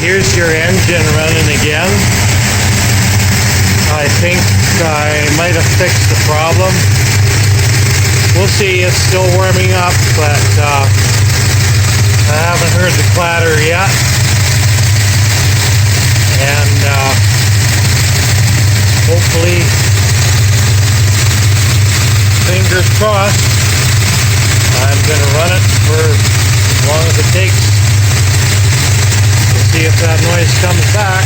here's your engine running again. I think I might have fixed the problem. We'll see, it's still warming up, but I haven't heard the clatter yet. And hopefully, fingers crossed, I'm going to run it for as long as it takes to see if that noise comes back.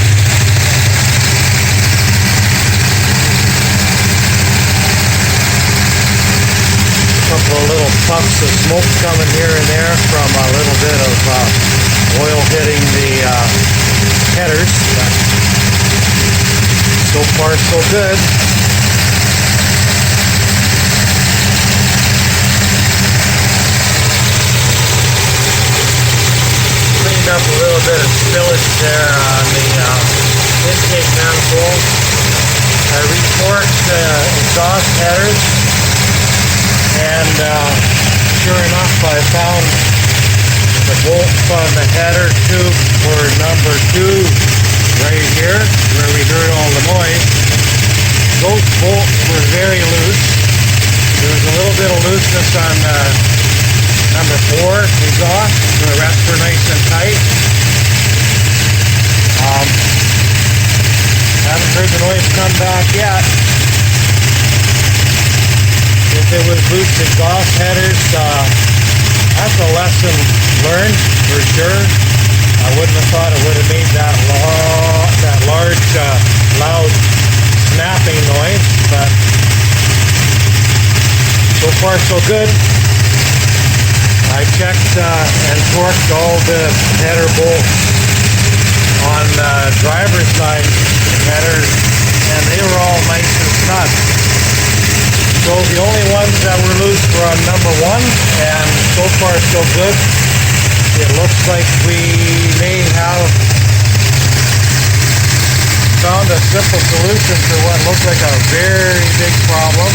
A couple of little puffs of smoke coming here and there from a little bit of oil hitting the headers, but so far so good. Cleaned up a little bit of spillage there on the intake manifold. I reforked the exhaust headers, and sure enough I found the bolts on the header tube for number 2 right here where we heard all the noise. Those bolts were very loose. There was a little bit of looseness on number 4 exhaust. The rest were nice and tight. Haven't heard the noise come back yet. If it was loose exhaust headers, that's a lesson learned for sure. I wouldn't have thought it would have made that large, loud snapping noise, but so far so good. I checked and torqued all the header bolts on the driver's side headers, and they were all nice and snug. So the only ones that were loose were on number 1, and so far so good. It looks like we may have found a simple solution to what looks like a very big problem.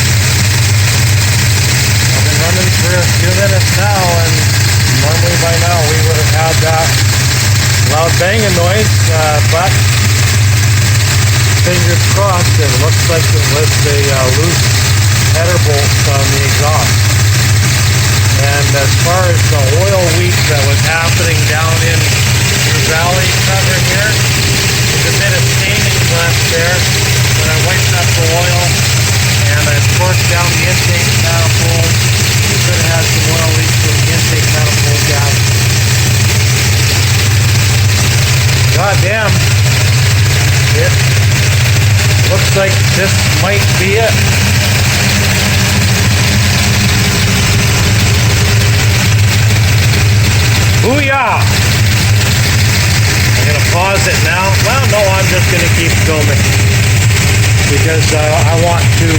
I've been running for a few minutes now, and normally by now we would have had that loud banging noise, but fingers crossed, it looks like it was the loose header bolts on the exhaust. And as far as the oil leak that was happening down in the valley cover here, there's a bit of staining left there. When I wiped up the oil and I torqued down the intake manifold, we could have had some oil leaks from the intake manifold gas. God damn, it looks like this might be it. Booyah! I'm going to pause it now. Well, no, I'm just going to keep filming because I want to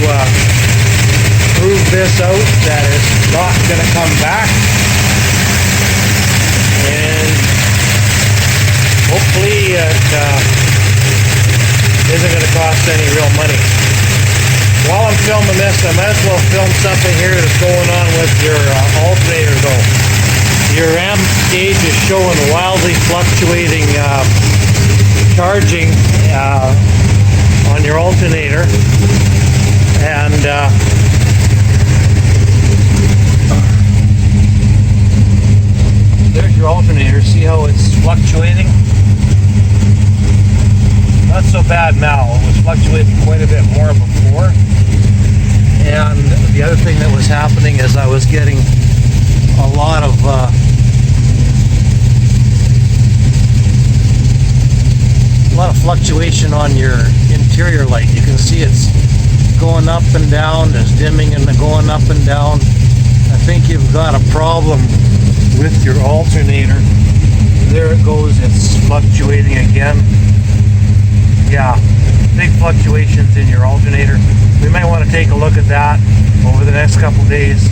prove this out that it's not going to come back, and hopefully it isn't going to cost any real money. While I'm filming this, I might as well film something here that's going on with your alternator though. Your amp gauge is showing wildly fluctuating charging on your alternator, and there's your alternator. See how it's fluctuating? Not so bad now. It was fluctuating quite a bit more before. And the other thing that was happening is I was getting a lot of fluctuation on your interior light. You can see it's going up and down, it's dimming and going up and down. I think you've got a problem with your alternator. There it goes, it's fluctuating again. Yeah, big fluctuations in your alternator. We might want to take a look at that over the next couple days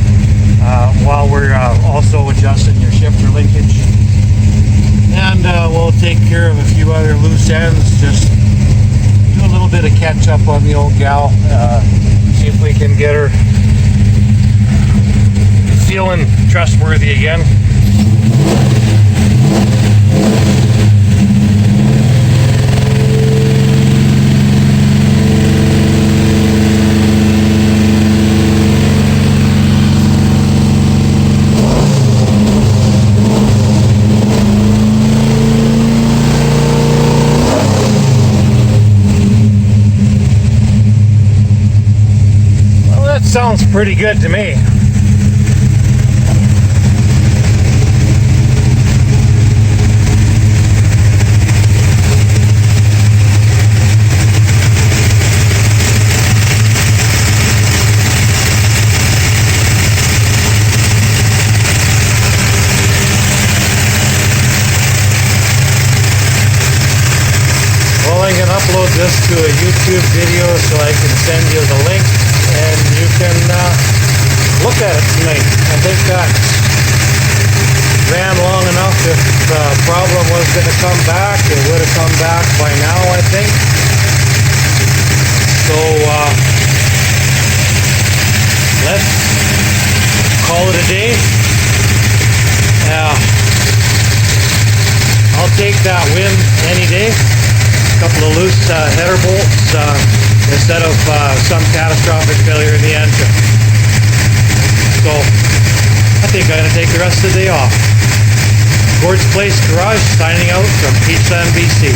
while we're also adjusting your shifter linkage. And we'll take care of a few other loose ends, just do a little bit of catch up on the old gal, see if we can get her feeling trustworthy again. sounds pretty good to me. I can upload this to a YouTube video so I can send you the link and you can look at it tonight. I think that ran long enough. If the problem was going to come back, it would have come back by now, I think. So let's call it a day. I'll take that win any day. Couple of loose header bolts instead of some catastrophic failure in the engine. So I think I'm going to take the rest of the day off. Gordsplace Garage signing out from Peachland, BC.